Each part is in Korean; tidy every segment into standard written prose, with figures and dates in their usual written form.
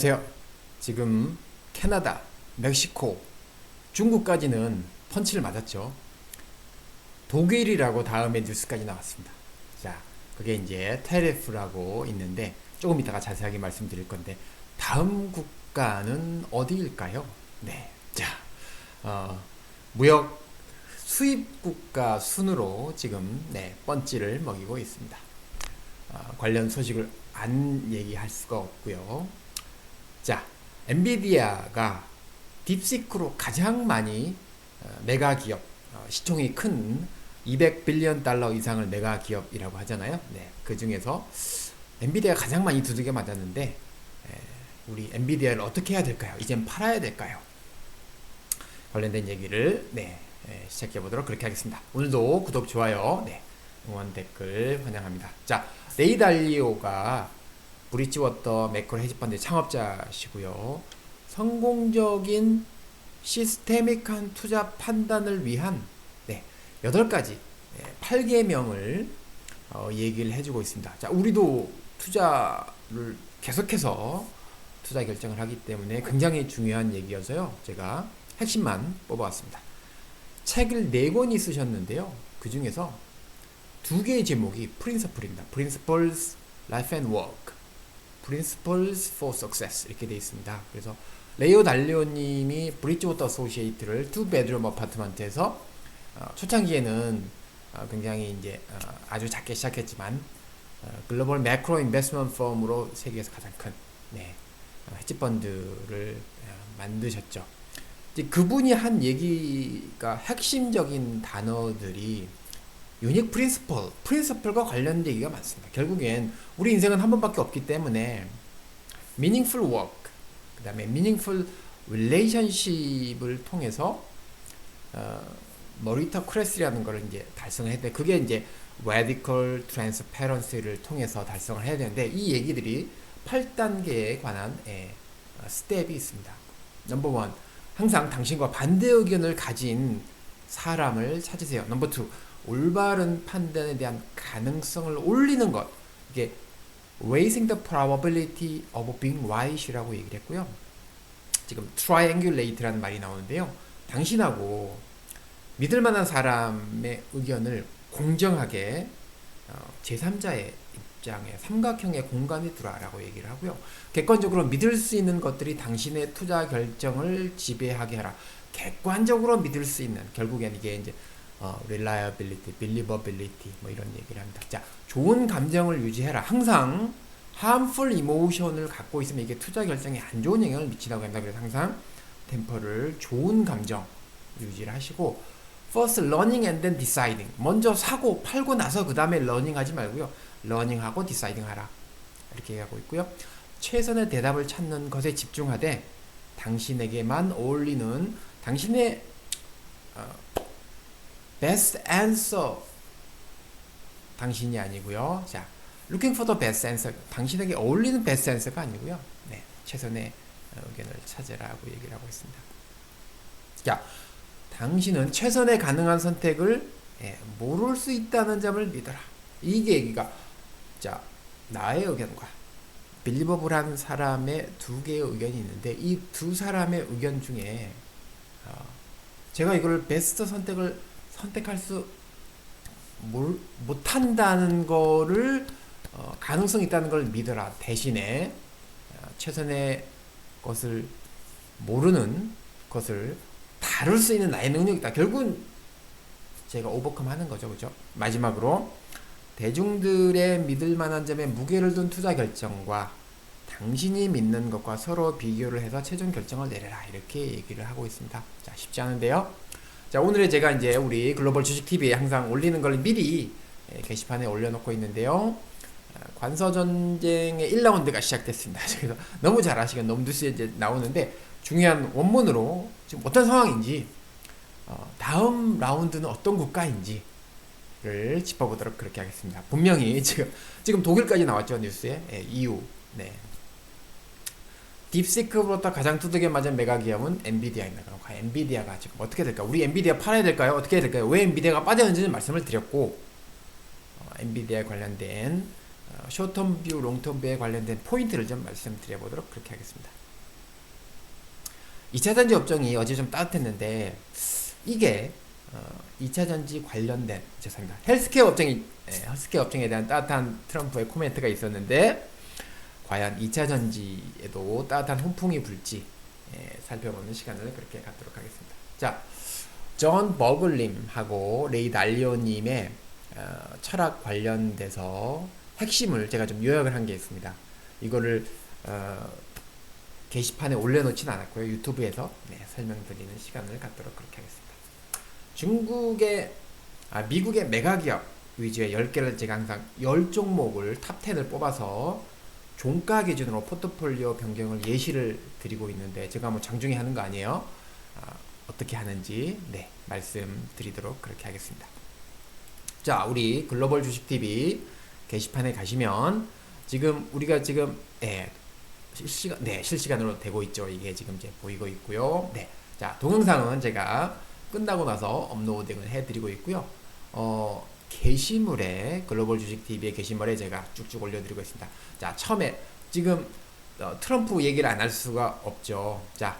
안녕하세요. 지금 캐나다, 멕시코, 중국까지는 펀치를 맞았죠. 독일이라고 다음에 뉴스까지 나왔습니다. 자, 그게 이제 테레프라고 있는데 조금 이따가 자세하게 말씀드릴 건데 다음 국가는 어디일까요? 네, 자, 무역 수입 국가 순으로 지금 펀치를 먹이고 있습니다. 관련 소식을 안 얘기할 수가 없고요. 자, 엔비디아가 딥시크로 가장 많이 메가 기업, 시총이 큰 200빌리언 달러 이상을 메가 기업이라고 하잖아요. 네, 그 중에서 엔비디아가 가장 많이 두들겨 맞았는데 우리 엔비디아를 어떻게 해야 될까요? 이젠 팔아야 될까요? 관련된 얘기를 시작해 보도록 그렇게 하겠습니다. 오늘도 구독, 좋아요, 응원 댓글 환영합니다. 자, 레이 달리오가 브릿지워터 매크로 헤지펀드의 창업자시고요. 성공적인 시스테믹한 투자 판단을 위한 8가지 8계명을 얘기를 해주고 있습니다. 자, 우리도 투자를 계속해서 투자 결정을 하기 때문에 굉장히 중요한 얘기여서요. 제가 핵심만 뽑아왔습니다. 책을 4권이 쓰셨는데요. 그 중에서 2개의 제목이 프린서플입니다. Principles, Life and Work. Principles for Success 이렇게 되어 있습니다. 그래서 레이오 달리오님이 브릿지워터 어소시에이트를 2베드룸 아파트먼트에서 초창기에는 굉장히 이제 아주 작게 시작했지만 글로벌 매크로 인베스트먼트 펌으로 세계에서 가장 큰 헤지펀드를 만드셨죠. 이제 그분이 한 얘기가 핵심적인 단어들이 유닉 프린시플과 관련된 얘기가 많습니다. 결국엔 우리 인생은 한 번밖에 없기 때문에 meaningful work, 그 다음에 meaningful relationship을 통해서 머리터크래시라는 걸 이제 달성을 해야 돼. 그게 이제 radical transparency를 통해서 달성을 해야 되는데 이 얘기들이 8단계에 관한 스텝이 있습니다. 넘버 1, 항상 당신과 반대 의견을 가진 사람을 찾으세요. 넘버 2, 올바른 판단에 대한 가능성을 올리는 것. 이게 raising the probability of being right이라고 얘기를 했고요. 지금 triangulate라는 말이 나오는데요. 당신하고 믿을 만한 사람의 의견을 공정하게 제3자의 입장에 삼각형의 공간에 두라라고 얘기를 하고요. 객관적으로 믿을 수 있는 것들이 당신의 투자 결정을 지배하게 하라. 객관적으로 믿을 수 있는, 결국엔 이게 이제 reliability, believability 뭐 이런 얘기를 합니다. 자, 좋은 감정을 유지해라. 항상 harmful emotion을 갖고 있으면 이게 투자 결정에 안 좋은 영향을 미치다고 합니다. 그래서 항상 템퍼를 좋은 감정 유지를 하시고 first learning and then deciding. 먼저 사고 팔고 나서 그 다음에 learning 하지 말고요. learning하고 deciding 하라. 이렇게 얘기하고 있고요. 최선의 대답을 찾는 것에 집중하되 당신에게만 어울리는 당신의 best answer 당신이 아니고요. 자, looking for the best answer 당신에게 어울리는 best answer가 아니고요. 최선의 의견을 찾으라고 얘기를 하고 있습니다. 자, 당신은 최선의 가능한 선택을 모를 수 있다는 점을 믿어라. 이게 얘기가 자, 나의 의견과 빌리버블한 사람의 2개의 의견이 있는데 이 2사람의 의견 중에 제가 이걸 베스트 선택을 선택할 수 못한다는 거를 가능성이 있다는 걸 믿어라. 대신에 최선의 것을 모르는 것을 다룰 수 있는 나의 능력이 있다. 결국은 제가 오버컴 하는 거죠. 그죠? 마지막으로 대중들의 믿을 만한 점에 무게를 둔 투자 결정과 당신이 믿는 것과 서로 비교를 해서 최종 결정을 내려라. 이렇게 얘기를 하고 있습니다. 자, 쉽지 않은데요. 자, 오늘의 제가 이제 우리 글로벌 주식 TV에 항상 올리는 걸 미리 게시판에 올려놓고 있는데요. 관서 전쟁의 1라운드가 시작됐습니다. 그래서 너무 잘 아시고 너무 뉴스에 이제 나오는데 중요한 원문으로 지금 어떤 상황인지 다음 라운드는 어떤 국가인지를 짚어보도록 그렇게 하겠습니다. 분명히 지금 독일까지 나왔죠. 뉴스에 EU. 딥시크로부터 가장 두들겨 맞은 메가 기업은 엔비디아입니다. 그럼 엔비디아가 지금 어떻게 될까? 우리 엔비디아 팔아야 될까요? 어떻게 해야 될까요? 왜 엔비디아가 빠졌는지는 말씀을 드렸고 엔비디아 관련된 쇼텀 뷰, 롱텀 뷰에 관련된 포인트를 좀 말씀드려 보도록 그렇게 하겠습니다. 2차전지 업종이 어제 좀 따뜻했는데 이게 2차전지 관련된 죄송합니다. 헬스케어 업종에 대한 따뜻한 트럼프의 코멘트가 있었는데 과연 2차전지에도 따뜻한 훈풍이 불지 살펴보는 시간을 그렇게 갖도록 하겠습니다. 자, 존 버글님하고 레이 달리오님의 철학 관련돼서 핵심을 제가 좀 요약을 한 게 있습니다. 이거를 게시판에 올려놓지는 않았고요. 유튜브에서 설명드리는 시간을 갖도록 그렇게 하겠습니다. 미국의 메가기업 위주의 10개를 제가 항상 10종목을 탑10을 뽑아서 종가 기준으로 포트폴리오 변경을 예시를 드리고 있는데 제가 뭐 장중에 하는 거 아니에요. 어떻게 하는지 말씀드리도록 그렇게 하겠습니다. 자, 우리 글로벌 주식TV 게시판에 가시면 우리가 지금 실시간으로 되고 있죠. 이게 지금 이제 보이고 있고요. 자, 동영상은 제가 끝나고 나서 업로딩을 해드리고 있고요. 게시물에 글로벌 주식TV의 게시물에 제가 쭉쭉 올려드리고 있습니다. 자, 처음에 지금 트럼프 얘기를 안 할 수가 없죠. 자,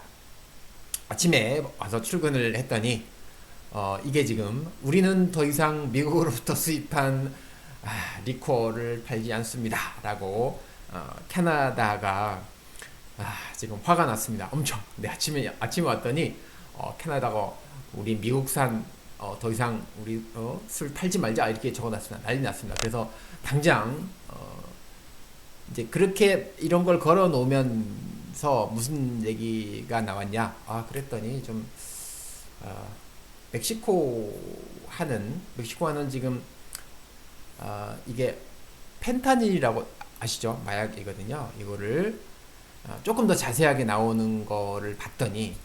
아침에 와서 출근을 했더니 이게 지금 우리는 더 이상 미국으로부터 수입한 리코어를 팔지 않습니다 라고 캐나다가 지금 화가 났습니다. 엄청. 아침에 왔더니 캐나다가 우리 미국산 더 이상 우리 술 팔지 말자 이렇게 적어놨습니다. 난리 났습니다. 그래서 당장 이제 그렇게 이런 걸 걸어 놓으면서 무슨 얘기가 나왔냐? 그랬더니 좀 멕시코하는 지금 이게 펜타닐이라고 아시죠? 마약이거든요. 이거를 조금 더 자세하게 나오는 거를 봤더니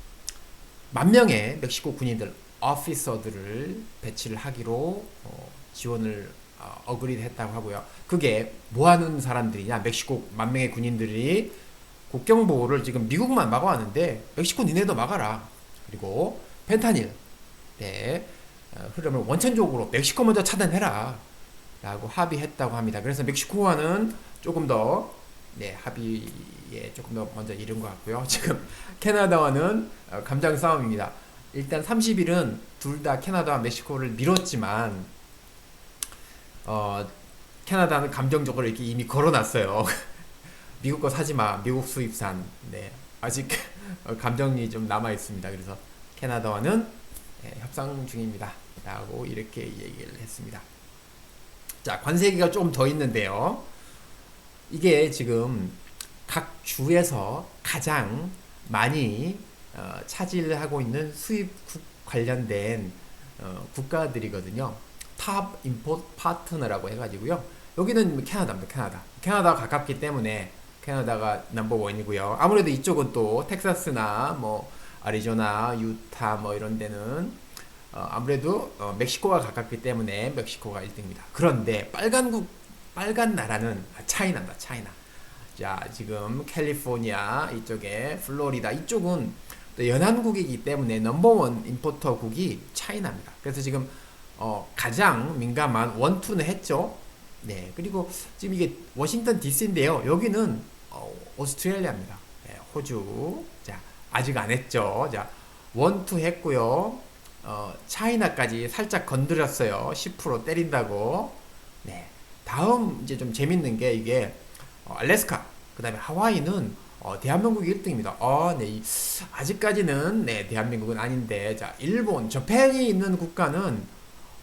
10,000명의 멕시코 군인들, 오피서들을 배치를 하기로 지원을 어그리드 했다고 하고요. 그게 뭐 하는 사람들이냐? 멕시코 10,000명의 군인들이 국경 보호를 지금 미국만 막아왔는데 멕시코 니네도 막아라. 그리고 펜타닐 흐름을 원천적으로 멕시코 먼저 차단해라 라고 합의했다고 합니다. 그래서 멕시코와는 조금 더 합의에 조금 더 먼저 이른 것 같고요. 지금 캐나다와는 감정 싸움입니다. 일단 30일은 둘 다 캐나다와 멕시코를 밀었지만 캐나다는 감정적으로 이렇게 이미 걸어놨어요. 미국 거 사지마, 미국 수입산. 아직 감정이 좀 남아 있습니다. 그래서 캐나다와는 협상 중입니다 라고 이렇게 얘기를 했습니다. 자, 관세기가 조금 더 있는데요. 이게 지금 각 주에서 가장 많이 차지하고 있는 수입국 관련된 국가들이거든요. 탑 임포트 파트너라고 해가지고요. 여기는 캐나다입니다. 캐나다가 가깝기 때문에 캐나다가 넘버원이고요. 아무래도 이쪽은 또 텍사스나 뭐 아리조나, 유타 뭐 이런 데는 아무래도 멕시코가 가깝기 때문에 멕시코가 1등입니다. 그런데 빨간 나라는 차이나입니다. 차이나. 자, 지금 캘리포니아 이쪽에 플로리다 이쪽은 또 연안국이기 때문에 넘버원 임포터국이 차이나입니다. 그래서 지금 가장 민감한 원투는 했죠. 그리고 지금 이게 워싱턴 DC인데요. 여기는 오스트레일리아입니다. 호주. 자, 아직 안 했죠. 자, 원투 했고요. 차이나까지 살짝 건드렸어요. 10% 때린다고. 다음 이제 좀 재밌는 게 이게 알래스카, 그 다음에 하와이는 대한민국이 1등입니다. 아직까지는 대한민국은 아닌데, 자, 일본, 저펜이 있는 국가는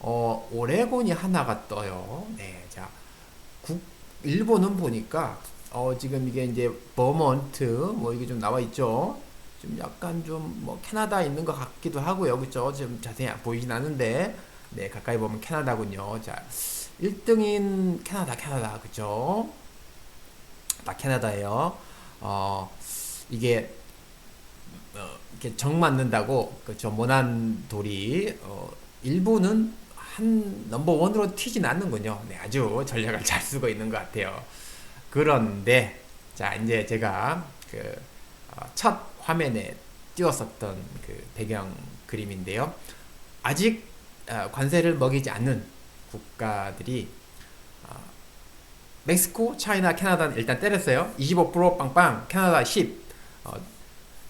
오레곤이 하나가 떠요. 자, 일본은 보니까 지금 이게 이제 버몬트 뭐 이게 좀 나와 있죠. 좀 약간 좀 뭐 캐나다 있는 것 같기도 하고요. 그쵸? 좀 자세히 보이진 않은데, 가까이 보면 캐나다군요. 자, 1등인 캐나다, 그쵸? 다 캐나다예요. 이게 이렇게 정 맞는다고, 그쵸? 모난 돌이 일본은 한 넘버원으로 튀진 않는군요. 아주 전략을 잘 쓰고 있는 것 같아요. 그런데 자, 이제 제가 첫 화면에 띄웠었던 그 배경 그림인데요. 아직 관세를 먹이지 않는 국가들이 멕시코, 차이나, 캐나다는 일단 때렸어요. 25% 빵빵, 캐나다 10. 어,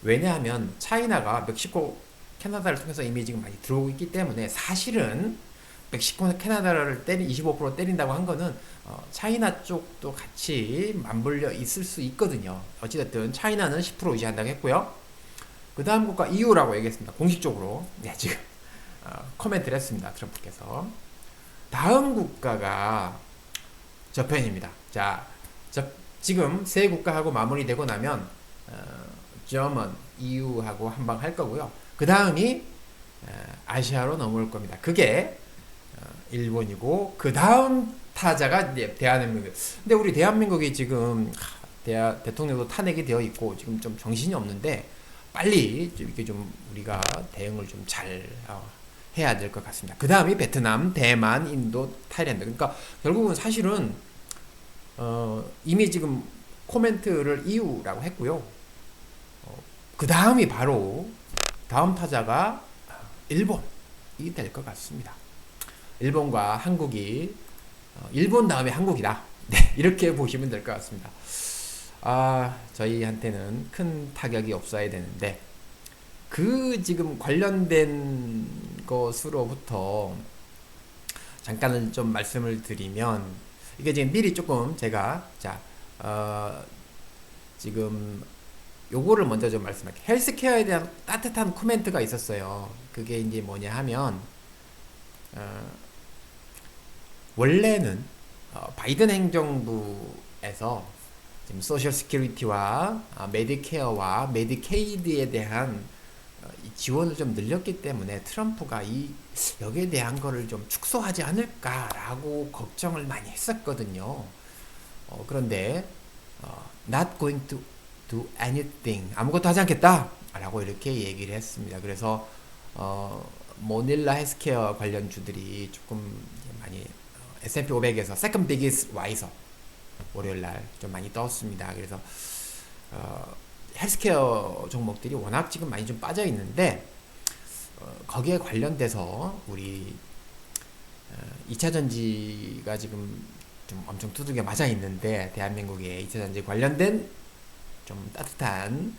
왜냐하면 차이나가 멕시코, 캐나다를 통해서 이미 지금 많이 들어오고 있기 때문에 사실은 멕시코나 캐나다를 25% 때린다고 한 거는 차이나 쪽도 같이 맞물려 있을 수 있거든요. 어찌됐든 차이나는 10% 유지한다고 했고요. 그 다음 국가 EU라고 얘기했습니다. 공식적으로. 네, 지금 코멘트를 했습니다. 트럼프께서. 다음 국가가 저편입니다. 자, 지금 세 국가하고 마무리되고 나면 저먼, EU하고 한 방 할 거고요. 그 다음이 아시아로 넘어올 겁니다. 그게 일본이고 그 다음 타자가 이제 대한민국. 근데 우리 대한민국이 지금 대통령도 탄핵이 되어 있고 지금 좀 정신이 없는데 빨리 좀 이렇게 좀 우리가 대응을 좀 잘 해야 될 것 같습니다. 그 다음이 베트남, 대만, 인도, 타일랜드. 그러니까 결국은 사실은 이미 지금 코멘트를 EU라고 했고요. 그 다음이 바로 다음 타자가 일본이 될 것 같습니다. 일본과 한국이 일본 다음에 한국이다. 네, 이렇게 보시면 될 것 같습니다. 저희한테는 큰 타격이 없어야 되는데 그 지금 관련된 것으로부터 잠깐은 좀 말씀을 드리면 이게 지금 미리 조금 제가 지금 요거를 먼저 좀 말씀할게요. 헬스케어에 대한 따뜻한 코멘트가 있었어요. 그게 이제 뭐냐 하면 원래는 바이든 행정부에서 지금 소셜 시큐리티와 메디케어와 메디케이드에 대한 지원을 좀 늘렸기 때문에 트럼프가 여기에 대한 거를 좀 축소하지 않을까라고 걱정을 많이 했었거든요. 그런데 not going to do anything, 아무것도 하지 않겠다 라고 이렇게 얘기를 했습니다. 그래서 모닐라 헬스케어 관련 주들이 조금 많이 S&P 500에서 second biggest riser 월요일날 좀 많이 떴습니다. 그래서 헬스케어 종목들이 워낙 지금 많이 좀 빠져 있는데 거기에 관련돼서 우리 2차 전지가 지금 좀 엄청 두들겨 맞아 있는데 대한민국의 2차 전지 관련된 좀 따뜻한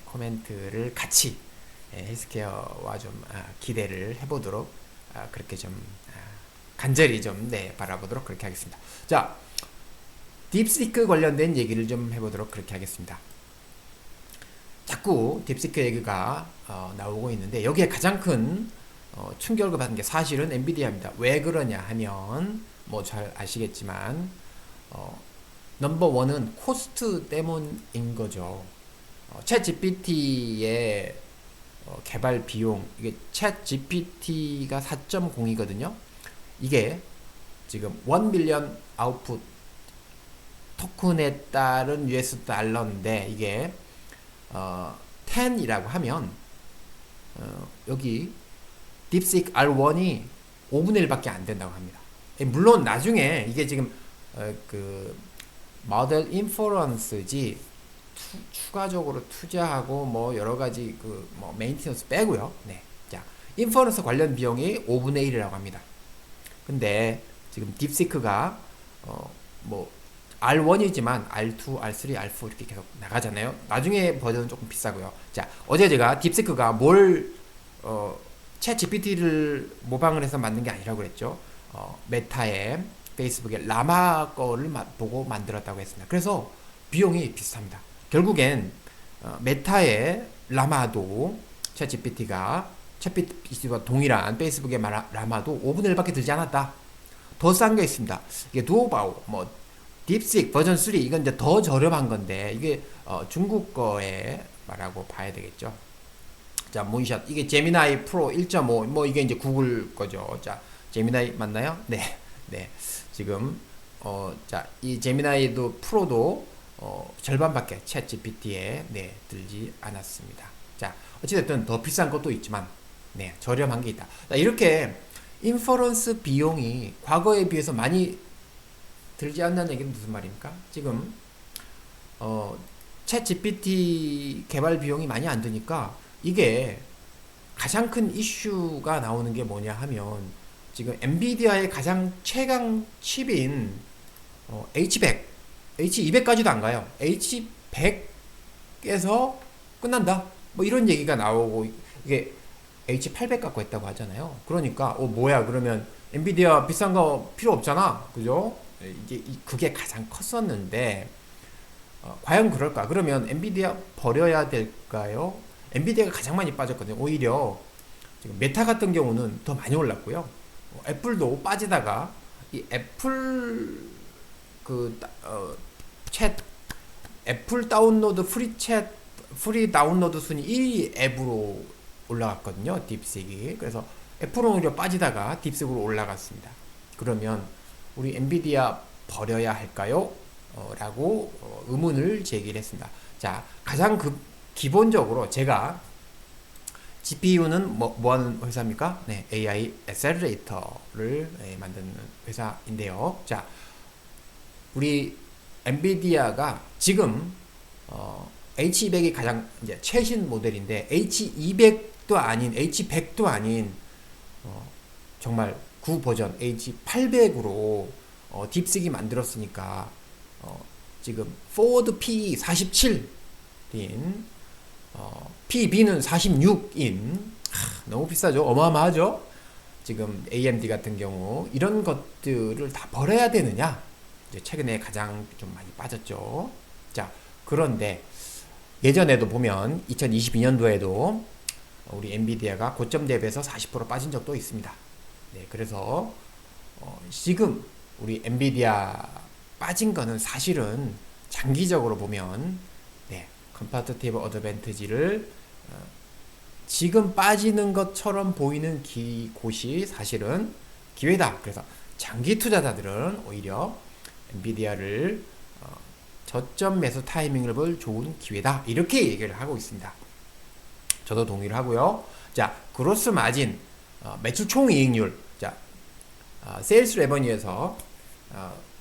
코멘트를 같이 헬스케어와 좀 기대를 해보도록 그렇게 좀 간절히 좀 바라보도록 그렇게 하겠습니다. 자, 딥시크 관련된 얘기를 좀 해보도록 그렇게 하겠습니다. 자꾸 딥시크 얘기가 나오고 있는데 여기에 가장 큰 충격을 받은 게 사실은 엔비디아입니다. 왜 그러냐 하면 뭐 잘 아시겠지만 넘버 원은 코스트 때문인 거죠. 챗 GPT의 개발 비용, 이게 챗 GPT가 4.0이거든요. 이게 지금 1 빌리언 아웃풋 토큰에 따른 US 달러인데 이게 10이라고 하면 여기 딥시크 R1이 5분의 1밖에 안 된다고 합니다. 물론 나중에 이게 지금 그 모델 인퍼런스지 추가적으로 투자하고 뭐 여러 가지 그 뭐 메인티넌스 빼고요. 네. 자, 인퍼런스 관련 비용이 5분의 1이라고 합니다. 근데 지금 딥시크가 뭐 R1이지만 R2, R3, R4 이렇게 계속 나가잖아요. 나중에 버전은 조금 비싸고요. 자, 어제 제가 딥시크가 챗 GPT를 모방을 해서 만든 게 아니라고 그랬죠. 메타의 페이스북의 라마 거를 보고 만들었다고 했습니다. 그래서 비용이 비슷합니다. 결국엔 메타의 라마도 챗 GPT와 동일한 페이스북의 라마도 5분의 1밖에 들지 않았다. 더 싼 게 있습니다. 이게 두오바오, 뭐 딥시크 버전 3 이건 이제 더 저렴한 건데 이게 중국 거에 말하고 봐야 되겠죠. 자, 몬샷 이게 제미나이 프로 1.5 뭐 이게 이제 구글 거죠. 자, 제미나이 맞나요? 네, 네. 지금 자, 이 제미나이도 프로도 절반밖에 챗 GPT에 들지 않았습니다. 자, 어찌됐든 더 비싼 것도 있지만 저렴한 게 있다. 자, 이렇게 인퍼런스 비용이 과거에 비해서 많이 들지 않는다는 얘기는 무슨 말입니까? 지금 챗 GPT 개발 비용이 많이 안 드니까 이게 가장 큰 이슈가 나오는 게 뭐냐 하면 지금 엔비디아의 가장 최강 칩인 H100, H200까지도 안 가요. H100에서 끝난다. 뭐 이런 얘기가 나오고 이게 H800 갖고 했다고 하잖아요. 그러니까 뭐야 그러면 엔비디아 비싼 거 필요 없잖아. 그죠? 이제 그게 가장 컸었는데 과연 그럴까? 그러면 엔비디아 버려야 될까요? 엔비디아가 가장 많이 빠졌거든요. 오히려 지금 메타 같은 경우는 더 많이 올랐고요. 애플도 빠지다가 이 애플 챗 애플 다운로드 프리 다운로드 순위 1위 앱으로 올라갔거든요. 딥식이. 그래서 애플은 오히려 빠지다가 딥식으로 올라갔습니다. 그러면 우리 엔비디아 버려야 할까요? 라고 의문을 제기를 했습니다. 자, 가장 기본적으로 제가 GPU는 뭐 하는 회사입니까? 네, AI 애셀레이터를 만드는 회사인데요. 자, 우리 엔비디아가 지금 H200이 가장 이제 최신 모델인데 H200도 아닌 H100도 아닌 정말 구 버전 H800으로 딥식이 만들었으니까 지금 포워드 P 47인 PB는 46인 너무 비싸죠. 어마어마하죠. 지금 AMD 같은 경우 이런 것들을 다 버려야 되느냐? 이제 최근에 가장 좀 많이 빠졌죠. 자, 그런데 예전에도 보면 2022년도에도 우리 엔비디아가 고점 대비해서 40% 빠진 적도 있습니다. 네, 그래서 지금 우리 엔비디아 빠진 거는 사실은 장기적으로 보면 네, 컴파티티브 어드밴티지를 지금 빠지는 것처럼 보이는 곳이 사실은 기회다. 그래서 장기 투자자들은 오히려 엔비디아를 저점 매수 타이밍을 볼 좋은 기회다. 이렇게 얘기를 하고 있습니다. 저도 동의를 하고요. 자, 그로스 마진, 매출 총이익률. 자, 세일스 레버뉴에서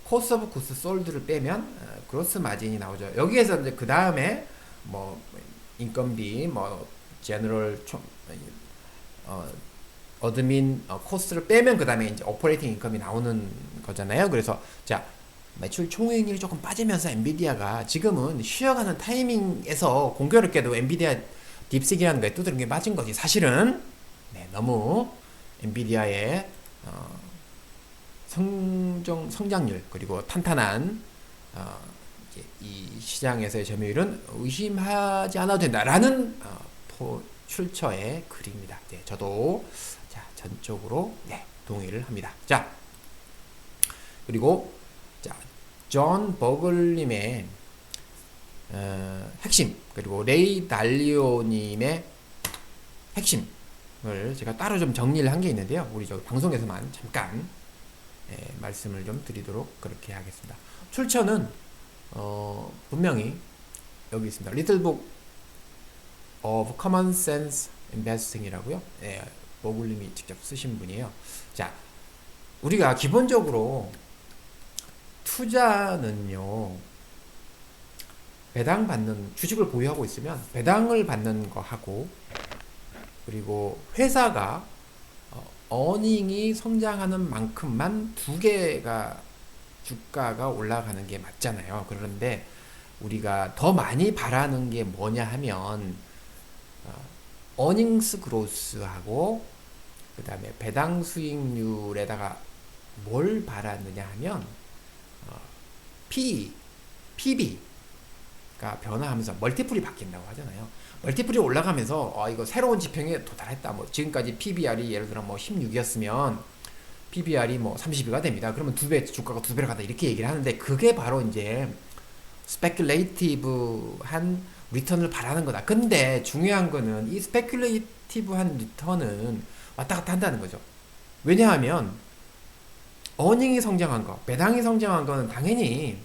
코스트 오브 구스 솔드를 빼면 그로스 마진이 나오죠. 여기에서 이제 그 다음에 뭐 인건비, 뭐 제너럴 어드민 코스트를 빼면 그 다음에 이제 오퍼레이팅 인컴이 나오는 거잖아요. 그래서 자, 매출 총이익률이 조금 빠지면서 엔비디아가 지금은 쉬어가는 타이밍에서 공교롭게도 엔비디아 딥식이라는 거에 두드린 게 맞은 거지. 사실은 네, 너무 엔비디아의 성장률 그리고 탄탄한 이 시장에서의 점유율은 의심하지 않아도 된다라는 출처의 글입니다. 네, 저도 자, 전적으로 네, 동의를 합니다. 자, 그리고 자, 존 버글님의 핵심 그리고 레이 달리오님의 핵심을 제가 따로 좀 정리를 한 게 있는데요. 우리 저 방송에서만 잠깐 말씀을 좀 드리도록 그렇게 하겠습니다. 출처는 분명히 여기 있습니다. Little Book of Common Sense Investing이라고요. 버글님이 직접 쓰신 분이에요. 자, 우리가 기본적으로 투자는요, 배당 받는 주식을 보유하고 있으면 배당을 받는 거 하고, 그리고 회사가 어닝이 성장하는 만큼만 두 개가 주가가 올라가는 게 맞잖아요. 그런데 우리가 더 많이 바라는 게 뭐냐 하면 어닝스 그로스하고 그 다음에 배당 수익률에다가 뭘 바라느냐 하면 PB가 변화하면서 멀티플이 바뀐다고 하잖아요. 멀티플이 올라가면서 이거 새로운 지평에 도달했다. 뭐 지금까지 PBR이 예를 들어 뭐 16이었으면 PBR이 뭐 32가 됩니다. 그러면 두 배 주가가 두 배로 간다 이렇게 얘기를 하는데 그게 바로 이제 스페큘레이티브한 리턴을 바라는 거다. 근데 중요한 거는 이 스페큘레이티브한 리턴은 왔다 갔다 한다는 거죠. 왜냐하면 어닝이 성장한 거, 배당이 성장한 거는 당연히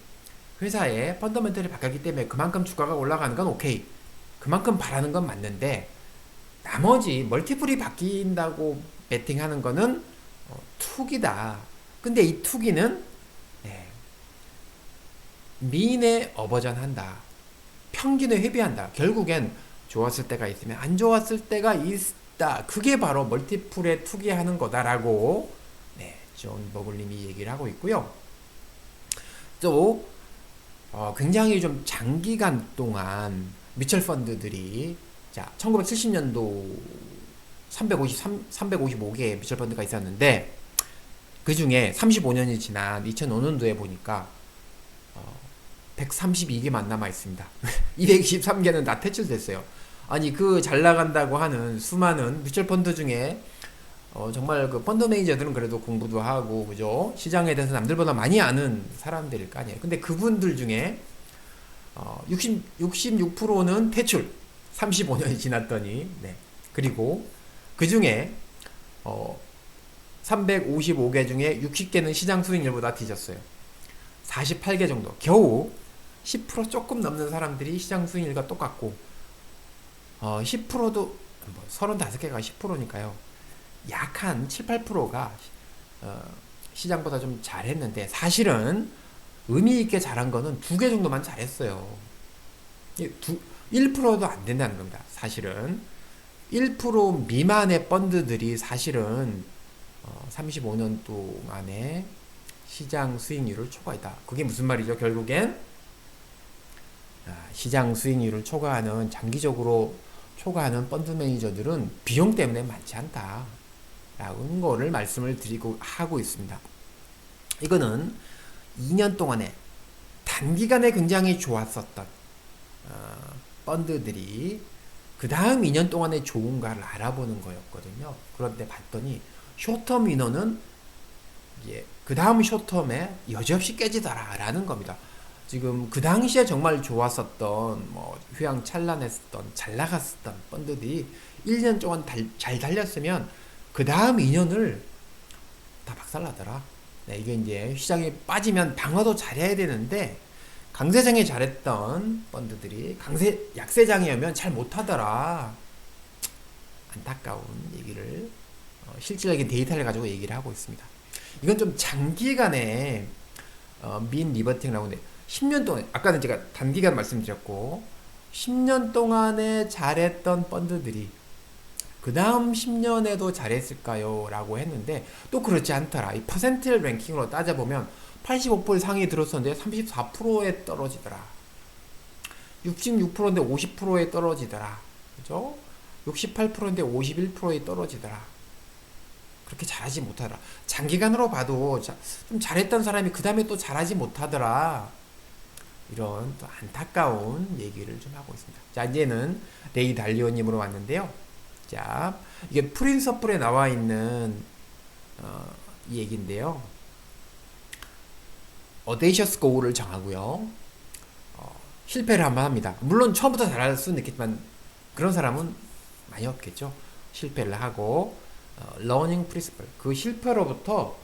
회사의 펀더멘털이 바뀌었기 때문에 그만큼 주가가 올라가는 건 오케이. 그만큼 바라는 건 맞는데 나머지 멀티플이 바뀐다고 베팅하는 거는 투기다. 근데 이 투기는 미인에 어버전한다. 평균에 회비한다. 결국엔 좋았을 때가 있으면 안 좋았을 때가 있다. 그게 바로 멀티플에 투기하는 거다라고 존 버글님이 얘기를 하고 있고요. 또 굉장히 좀 장기간 동안 뮤추얼 펀드들이 자 1970년도 355개의 뮤추얼 펀드가 있었는데 그 중에 35년이 지난 2005년도에 보니까 132개만 남아 있습니다. 223개는 다 퇴출됐어요. 아니 그 잘 나간다고 하는 수많은 뮤추얼 펀드 중에 정말 그 펀드 매니저들은 그래도 공부도 하고 그죠? 시장에 대해서 남들보다 많이 아는 사람들일 거 아니에요. 근데 그분들 중에 66%는 퇴출. 35년이 지났더니 네. 그리고 그 중에 355개 중에 60개는 시장 수익률보다 뒤졌어요. 48개 정도. 겨우 10% 조금 넘는 사람들이 시장 수익률과 똑같고 10%도 35개가 10%니까요. 약 한 7, 8%가 시장보다 좀 잘했는데 사실은 의미 있게 잘한 거는 2개 정도만 잘했어요. 1%도 안 된다는 겁니다. 사실은 1% 미만의 펀드들이 사실은 35년 동안에 시장 수익률을 초과했다. 그게 무슨 말이죠? 결국엔 시장 수익률을 초과하는 장기적으로 초과하는 펀드 매니저들은 비용 때문에 많지 않다. 라는 거를 말씀을 드리고 하고 있습니다. 이거는 2년 동안에 단기간에 굉장히 좋았었던 펀드들이 그 다음 2년 동안에 좋은가를 알아보는 거였거든요. 그런데 봤더니 쇼텀 인원은 그 다음 쇼텀에 여지없이 깨지더라 라는 겁니다. 지금 그 당시에 정말 좋았었던 휘황찬란했었던 잘 나갔었던 펀드들이 1년 동안 잘 달렸으면 그 다음 2년을 다 박살나더라. 네, 이게 이제 시장이 빠지면 방어도 잘해야 되는데 강세장에 잘했던 펀드들이 약세장이면 잘 못하더라. 안타까운 얘기를 실질적인 데이터를 가지고 얘기를 하고 있습니다. 이건 좀 장기간의 민 리버팅이라고 하는데 10년 동안 아까는 제가 단기간 말씀드렸고 10년 동안에 잘했던 펀드들이 그 다음 10년에도 잘했을까요? 라고 했는데 또 그렇지 않더라. 이 퍼센트일 랭킹으로 따져보면 85% 상위 들었었는데 34%에 떨어지더라. 66%인데 50%에 떨어지더라. 그죠? 68%인데 51%에 떨어지더라. 그렇게 잘하지 못하더라. 장기간으로 봐도 좀 잘했던 사람이 그 다음에 또 잘하지 못하더라. 이런 또 안타까운 얘기를 좀 하고 있습니다. 자, 이제는 레이 달리오님으로 왔는데요. 자, 이게 프린서플에 나와 있는 이 얘기인데요. 어데이셔스 고울을 정하고요. 실패를 한번 합니다. 물론 처음부터 잘할 수는 있겠지만 그런 사람은 많이 없겠죠. 실패를 하고 러닝 프린서플 그 실패로부터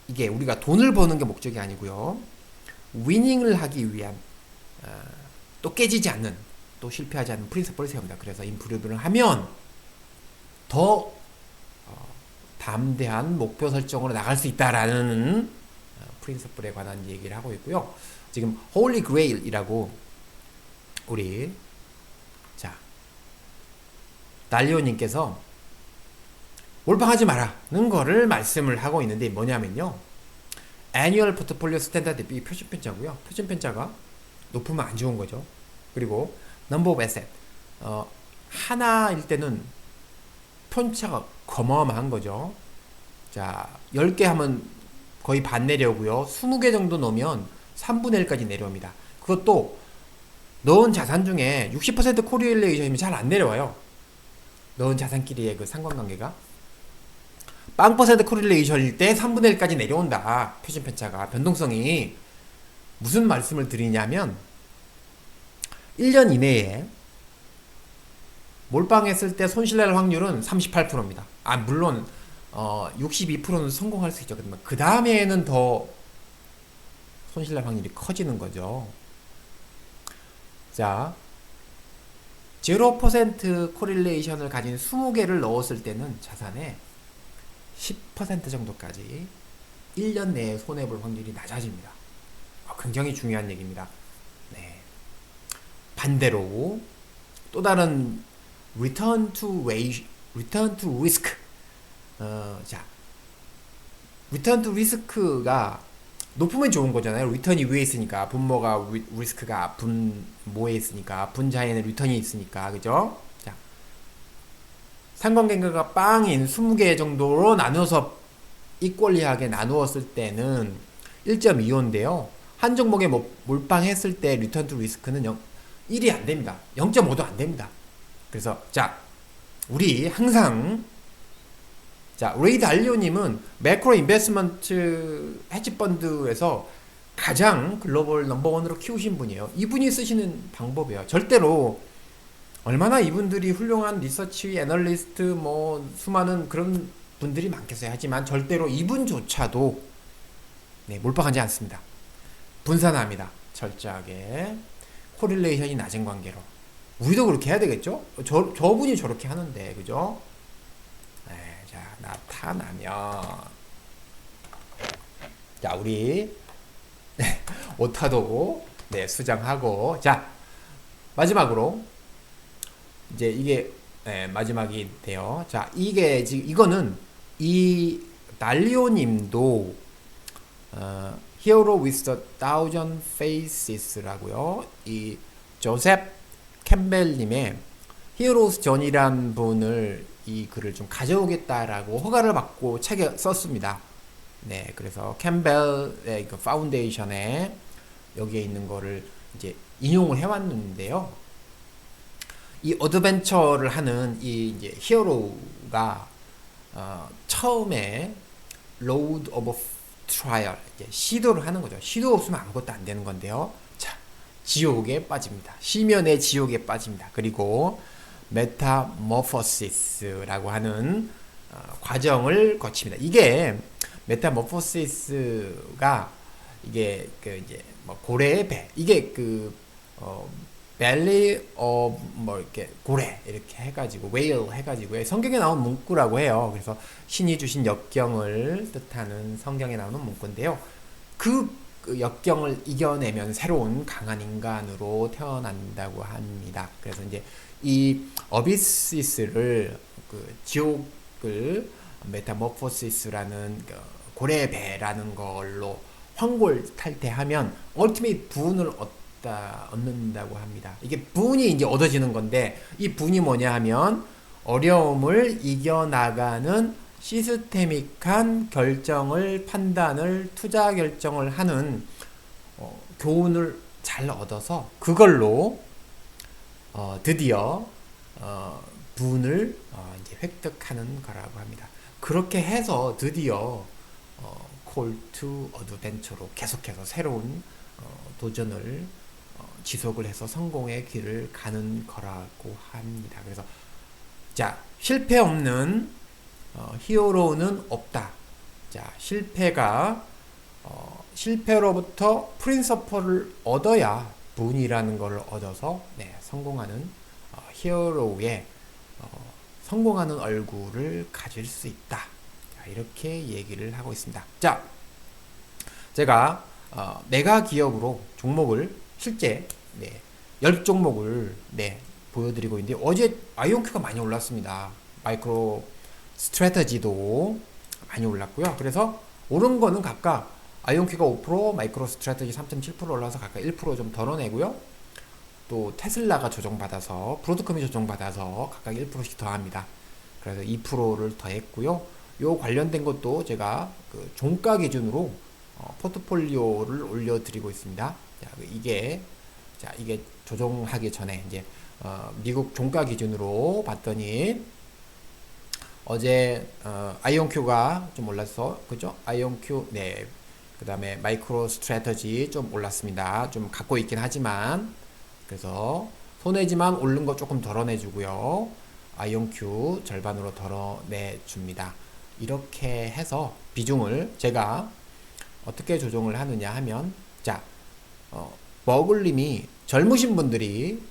이게 우리가 돈을 버는 게 목적이 아니고요. 위닝을 하기 위한 또 깨지지 않는 또 실패하지 않는 프린서플을 세웁니다. 그래서 임프루브를 하면 더 담대한 목표 설정으로 나갈 수 있다라는 프린서플에 관한 얘기를 하고 있고요. 지금 홀리 그레일이라고 우리 자 달리오님께서 몰빵하지 마라는 거를 말씀을 하고 있는데 뭐냐면요. 애니얼 포트폴리오 스탠다드 이 표준편차고요. 표준편차가 높으면 안 좋은 거죠. 그리고 넘버 오브 에셋 하나일 때는 편차가 어마어마한 거죠. 자 10개 하면 거의 반 내려오고요. 20개 정도 넣으면 3분의 1까지 내려옵니다. 그것도 넣은 자산 중에 60% 코릴레이션이면 잘 안 내려와요. 넣은 자산끼리의 그 상관관계가 0% 코릴레이션일 때 3분의 1까지 내려온다. 표준편차가 변동성이 무슨 말씀을 드리냐면 1년 이내에 몰빵했을 때 손실날 확률은 38%입니다. 물론 62%는 성공할 수 있죠. 그 다음에는 더 손실날 확률이 커지는 거죠. 자, 0% 코릴레이션을 가진 20개를 넣었을 때는 자산에 10% 정도까지 1년 내에 손해볼 확률이 낮아집니다. 굉장히 중요한 얘기입니다. 네. 반대로 또 다른 return to risk 자, return to risk가 높으면 좋은 거잖아요. 리턴이 위에 있으니까 분모가 리스크가 분모에 있으니까 분자에는 리턴이 있으니까 그죠? 자, 상관관계가 빵인 20개 정도로 나눠서 이퀄리하게 나누었을 때는 1.25인데요. 한 종목에 몰빵했을 때 리턴 투 리스크는 1이 안 됩니다. 0.5도 안 됩니다. 그래서 자, 우리 항상 자, 레이 달리오님은 매크로 인베스트먼트 헤지펀드에서 가장 글로벌 넘버원으로 키우신 분이에요. 이분이 쓰시는 방법이에요. 절대로 얼마나 이분들이 훌륭한 리서치 애널리스트 뭐 수많은 그런 분들이 많겠어요. 하지만 절대로 이분조차도 네, 몰빵하지 않습니다. 분산합니다. 철저하게 코릴레이션이 낮은 관계로. 우리도 그렇게 해야 되겠죠? 저분이 저렇게 하는데 그죠? 네, 자, 나타나면 자, 우리 오타도 네, 수정하고 자, 마지막으로 이제 이게 네, 마지막인데요. 자, 이게 지금 이거는 이 달리오님도 Hero with the Thousand Faces라고요. 이 조셉 캠벨님의 히어로스 전이란 분을 이 글을 좀 가져오겠다라고 허가를 받고 책에 썼습니다. 네, 그래서 캠벨의 그 파운데이션에 여기에 있는 거를 이제 인용을 해왔는데요. 이 어드벤처를 하는 이 이제 히어로가 처음에 로드 오브 트라이얼 시도를 하는 거죠. 시도 없으면 아무것도 안 되는 건데요. 자, 지옥에 빠집니다. 시면의 지옥에 빠집니다. 그리고 메타모포시스라고 하는 과정을 거칩니다. 이게 메타모포시스가 이게 그 이제 뭐 고래의 배 이게 그 벨리 뭐 이렇게 고래 이렇게 해가지고 웨일 해가지고 성경에 나온 문구라고 해요. 그래서 신이 주신 역경을 뜻하는 성경에 나오는 문구인데요. 그 역경을 이겨내면 새로운 강한 인간으로 태어난다고 합니다. 그래서 이제 이 어비시스를 그 지옥을 메타모포시스라는 그 고래의 배라는 걸로 황골 탈퇴하면 얼티밋 부운을 얻는다고 합니다. 이게 부운이 이제 얻어지는 건데 이 부운이 뭐냐 하면 어려움을 이겨나가는 시스테믹한 결정을 판단을 투자 결정을 하는 교훈을 잘 얻어서 그걸로 드디어 부운을 이제 획득하는 거라고 합니다. 그렇게 해서 드디어 콜 투 어드벤처로 계속해서 새로운 도전을 지속을 해서 성공의 길을 가는 거라고 합니다. 그래서 자, 실패 없는 히어로는 없다. 자, 실패로부터 프린서플을 얻어야 분이라는 것을 얻어서 네, 성공하는 히어로의 성공하는 얼굴을 가질 수 있다. 자, 이렇게 얘기를 하고 있습니다. 자, 제가 메가 기업으로 종목을 실제 네, 10종목을 네, 보여드리고 있는데 어제 아이온큐가 많이 올랐습니다. 마이크로 스트래터지도 많이 올랐고요. 그래서 오른 거는 각각 아이온큐가 5%, 마이크로 스트래터지 3.7% 올라서 각각 1% 좀 덜어내고요. 또 테슬라가 조정받아서 브로드컴이 조정받아서 각각 1%씩 더합니다. 그래서 2%를 더했고요. 요 관련된 것도 제가 그 종가 기준으로 포트폴리오를 올려드리고 있습니다. 자, 이게 조정하기 전에 이제 미국 종가 기준으로 봤더니 어제 아이온큐가 좀 올랐어, 그죠? 아이온큐 네. 그 다음에 마이크로 스트래터지 좀 올랐습니다. 좀 갖고 있긴 하지만 그래서 손해지만 오른 거 조금 덜어내주고요. 아이온큐 절반으로 덜어내줍니다. 이렇게 해서 비중을 제가 어떻게 조정을 하느냐 하면 자, 머글님이 젊으신 분들이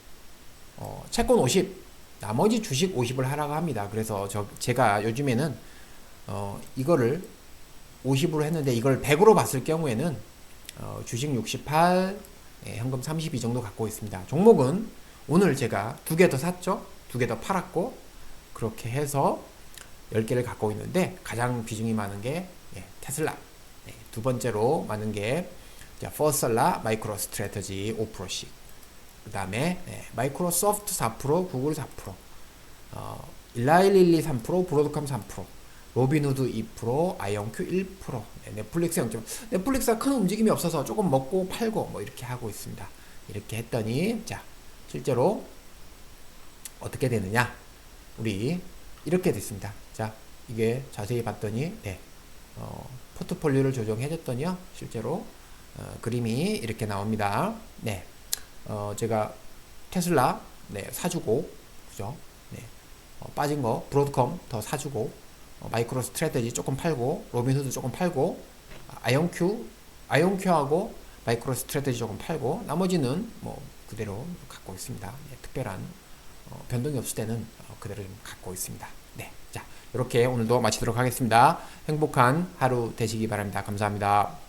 채권 50 나머지 주식 50을 하라고 합니다. 그래서 제가 요즘에는 이거를 50으로 했는데 이걸 100으로 봤을 경우에는 주식 68 현금 32 정도 갖고 있습니다. 종목은 오늘 제가 2개 더 샀죠. 2개 더 팔았고 그렇게 해서 10개를 갖고 있는데 가장 비중이 많은 게 테슬라 2 두 번째로 많은 게 자, 퍼셀라 마이크로 스트래터지 5%씩. 그 다음에 마이크로소프트 4%, 구글 4%, 일라일릴리 3%, 브로드컴 3%, 로빈후드 2%, 아이온큐 1%, 넷플릭스 0. 넷플릭스가 큰 움직임이 없어서 조금 먹고 팔고 뭐 이렇게 하고 있습니다. 이렇게 했더니 자 실제로 어떻게 되느냐? 우리 이렇게 됐습니다. 자 이게 자세히 봤더니 포트폴리오를 조정해줬더니요 실제로 그림이 이렇게 나옵니다. 네, 제가 테슬라 사주고 그죠? 네, 빠진 거 브로드컴 더 사주고 마이크로 스트래테지 조금 팔고 로빈후드 조금 팔고 아이온큐하고 마이크로 스트래테지 조금 팔고 나머지는 뭐 그대로 갖고 있습니다. 특별한 변동이 없을 때는 그대로 좀 갖고 있습니다. 네, 자 이렇게 오늘도 마치도록 하겠습니다. 행복한 하루 되시기 바랍니다. 감사합니다.